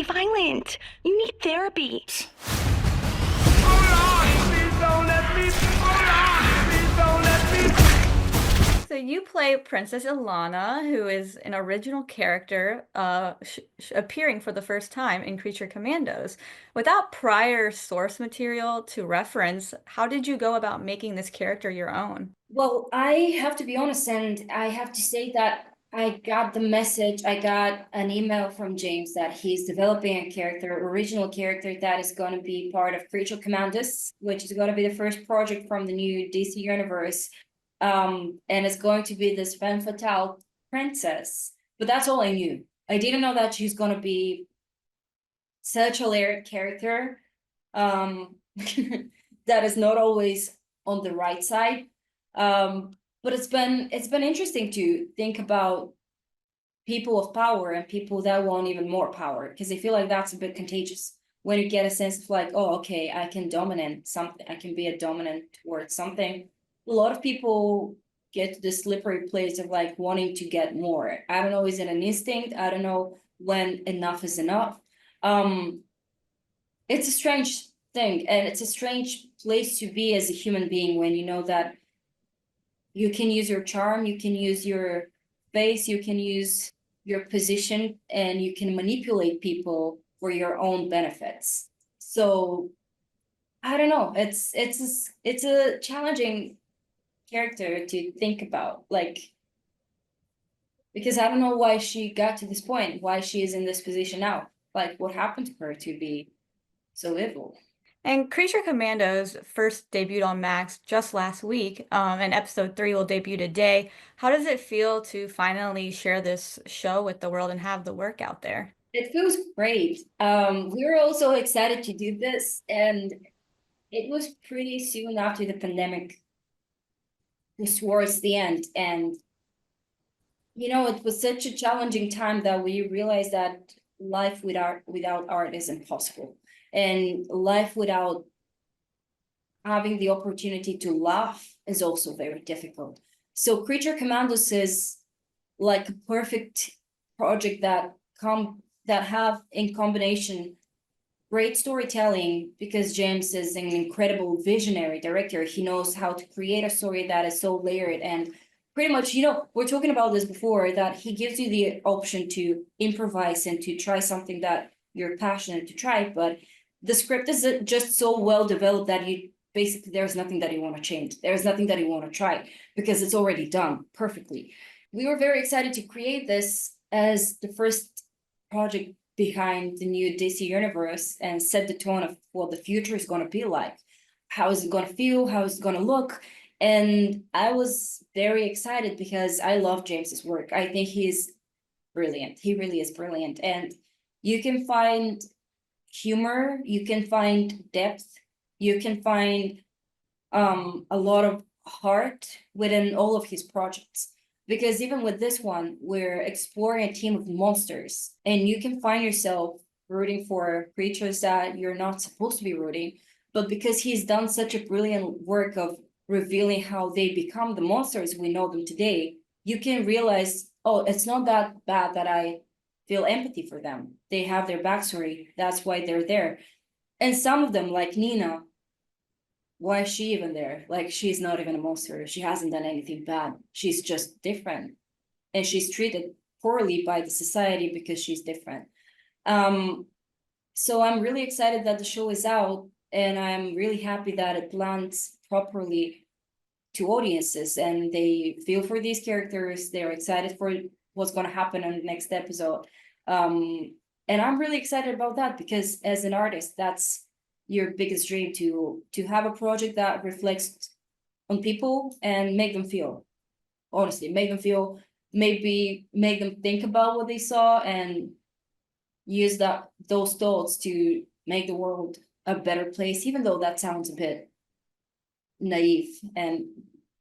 violent. You need therapy. So you play Princess Ilana, who is an original character appearing for the first time in Creature Commandos. Without prior source material to reference, how did you go about making this character your own? Well, I have to be honest, and I have to say that I got the message, I got an email from James that he's developing a character, original character that is going to be part of Creature Commandos, which is going to be the first project from the new DC universe. And it's going to be this femme fatale princess. But that's all I knew. I didn't know that she's going to be such a layered character, um, that is not always on the right side. But it's been interesting to think about people of power and people that want even more power, because I feel like that's a bit contagious when you get a sense of like, oh, okay, I can dominate something, I can be a dominant towards something. A lot of people get to the slippery place of like wanting to get more. I don't know, is it an instinct? I don't know when enough is enough. Um, it's a strange thing, and it's a strange place to be as a human being when you know that you can use your charm, you can use your face, you can use your position, and you can manipulate people for your own benefits. So I don't know. It's a challenging character to think about, like, because I don't know why she got to this point, why she is in this position now. Like, what happened to her to be so evil? And Creature Commandos first debuted on Max just last week, and episode 3 will debut today. How does it feel to finally share this show with the world and have the work out there? It feels great. We were also excited to do this, and it was pretty soon after the pandemic was towards the end. And, it was such a challenging time that we realized that life without art is impossible. And life without having the opportunity to laugh is also very difficult. So Creature Commandos is like a perfect project that have in combination great storytelling, because James is an incredible visionary director. He knows how to create a story that is so layered, and pretty much, we're talking about this before, that he gives you the option to improvise and to try something that you're passionate to try, but the script is just so well developed that you basically, there's nothing that you want to change. There's nothing that you want to try because it's already done perfectly. We were very excited to create this as the first project behind the new DC universe and set the tone of what the future is going to be like. How is it going to feel? How is it going to look? And I was very excited because I love James's work. I think he's brilliant. He really is brilliant. And you can find humor, you can find depth, you can find a lot of heart within all of his projects. Because even with this one, we're exploring a team of monsters, and you can find yourself rooting for creatures that you're not supposed to be rooting. But because he's done such a brilliant work of revealing how they become the monsters we know them today, you can realize, oh, it's not that bad that I feel empathy for them. They have their backstory. That's why they're there. And some of them, like Nina, why is she even there? Like, she's not even a monster. She hasn't done anything bad. She's just different. And she's treated poorly by the society because she's different. So I'm really excited that the show is out, and I'm really happy that it lands properly to audiences and they feel for these characters. They're excited for what's going to happen in the next episode. And I'm really excited about that because as an artist, that's your biggest dream, to have a project that reflects on people and make them feel, honestly, make them feel, maybe make them think about what they saw and use those thoughts to make the world a better place, even though that sounds a bit naive and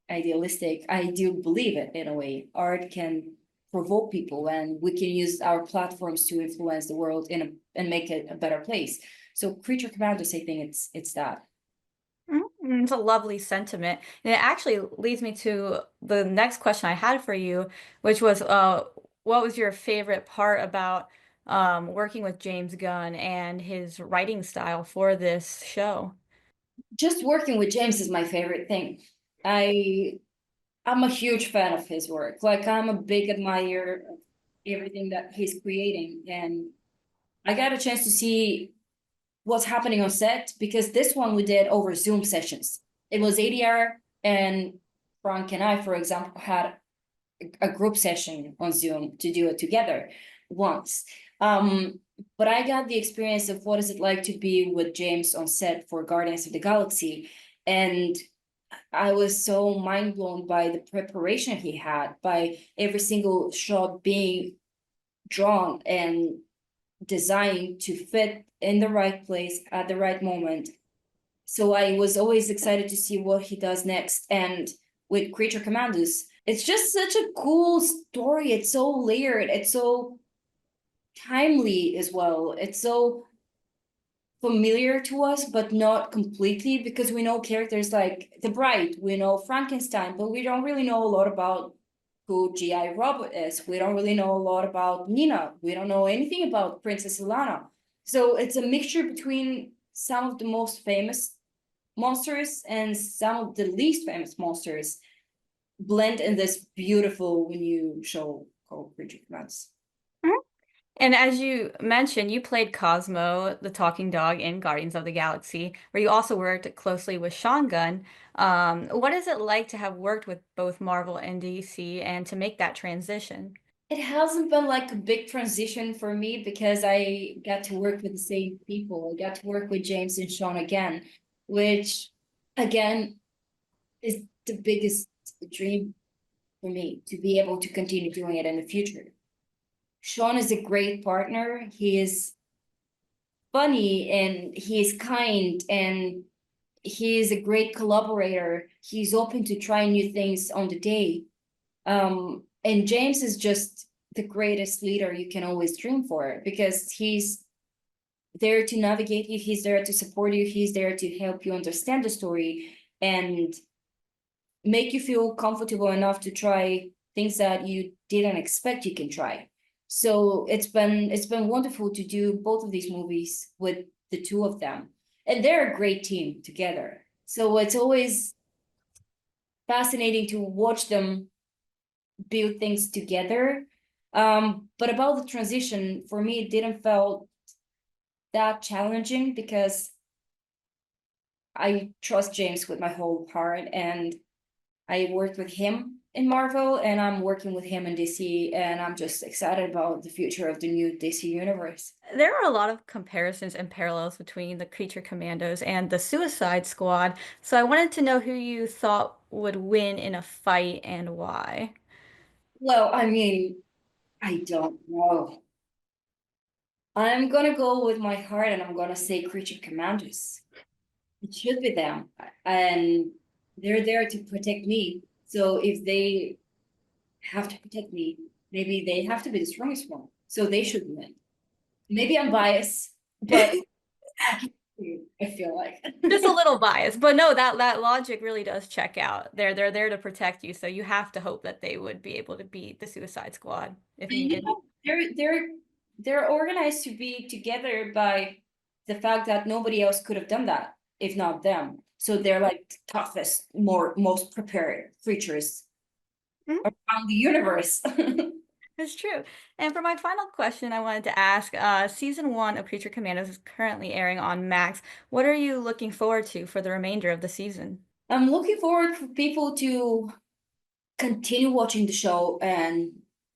idealistic. I do believe it in a way. Art can provoke people, and we can use our platforms to influence the world and make it a better place. So Creature Commandos, I think it's that. It's a lovely sentiment. And it actually leads me to the next question I had for you, which was what was your favorite part about working with James Gunn and his writing style for this show? Just working with James is my favorite thing. I'm a huge fan of his work. Like I'm a big admirer of everything that he's creating. And I got a chance to see what's happening on set because this one we did over Zoom sessions. It was ADR and Frank and I, for example, had a group session on Zoom to do it together once. But I got the experience of what is it like to be with James on set for Guardians of the Galaxy. And I was so mind blown by the preparation he had, by every single shot being drawn and designed to fit in the right place at the right moment. So I was always excited to see what he does next. And with Creature Commandos, it's just such a cool story. It's so layered, it's so timely as well. It's so familiar to us, but not completely, because we know characters like the Bride, we know Frankenstein, but we don't really know a lot about who G.I. Robert is. We don't really know a lot about Nina. We don't know anything about Princess Ilana. So it's a mixture between some of the most famous monsters and some of the least famous monsters blend in this beautiful new show called Creature Commands. And as you mentioned, you played Cosmo, the talking dog in Guardians of the Galaxy, where you also worked closely with Sean Gunn. What is it like to have worked with both Marvel and DC and to make that transition? It hasn't been like a big transition for me because I got to work with the same people. I got to work with James and Sean again, which again is the biggest dream for me to be able to continue doing it in the future. Sean is a great partner. He is funny and he is kind and he is a great collaborator. He's open to trying new things on the day. And James is just the greatest leader you can always dream for because he's there to navigate you, he's there to support you, he's there to help you understand the story and make you feel comfortable enough to try things that you didn't expect you can try. So it's been wonderful to do both of these movies with the two of them. And they're a great team together. So it's always fascinating to watch them build things together. But about the transition, for me, it didn't feel that challenging because I trust James with my whole heart and I worked with him in Marvel and I'm working with him in DC and I'm just excited about the future of the new DC universe. There are a lot of comparisons and parallels between the Creature Commandos and the Suicide Squad, so I wanted to know who you thought would win in a fight and why. Well, I mean, I don't know. I'm gonna go with my heart and I'm gonna say Creature Commandos. It should be them. And they're there to protect me. So if they have to protect me, maybe they have to be the strongest one. So they should win. Maybe I'm biased, but I feel like. Just a little biased, but no, that logic really does check out. They're there to protect you, so you have to hope that they would be able to beat the Suicide Squad if You needed. know, they're organized to be together by the fact that nobody else could have done that if not them. So they're like the toughest, most prepared creatures Mhm. around the universe. It's true. And for my final question, I wanted to ask, season one of Creature Commandos is currently airing on Max. What are you looking forward to for the remainder of the season? I'm looking forward for people to continue watching the show and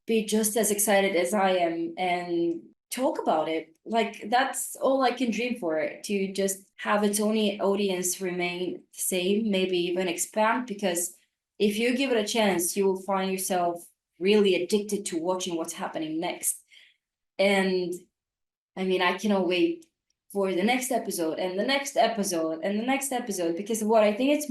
be just as excited as I am and talk about it. Like that's all I can dream for it, to just have its own audience remain the same, maybe even expand, because if you give it a chance, you will find yourself really addicted to watching what's happening next. And I mean, I cannot wait for the next episode and the next episode and the next episode, because what I think it's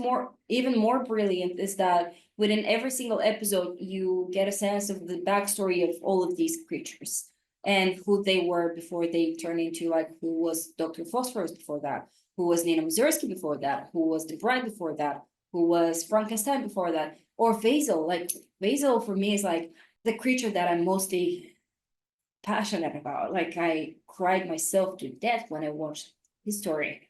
even more brilliant is that within every single episode, you get a sense of the backstory of all of these creatures and who they were before they turned into, like, who was Dr. Phosphorus before that, who was Nina Mazursky before that, who was the Bride before that, who was Frankenstein before that, or Basil. Like Basil for me is like the creature that I'm mostly passionate about. Like I cried myself to death when I watched his story.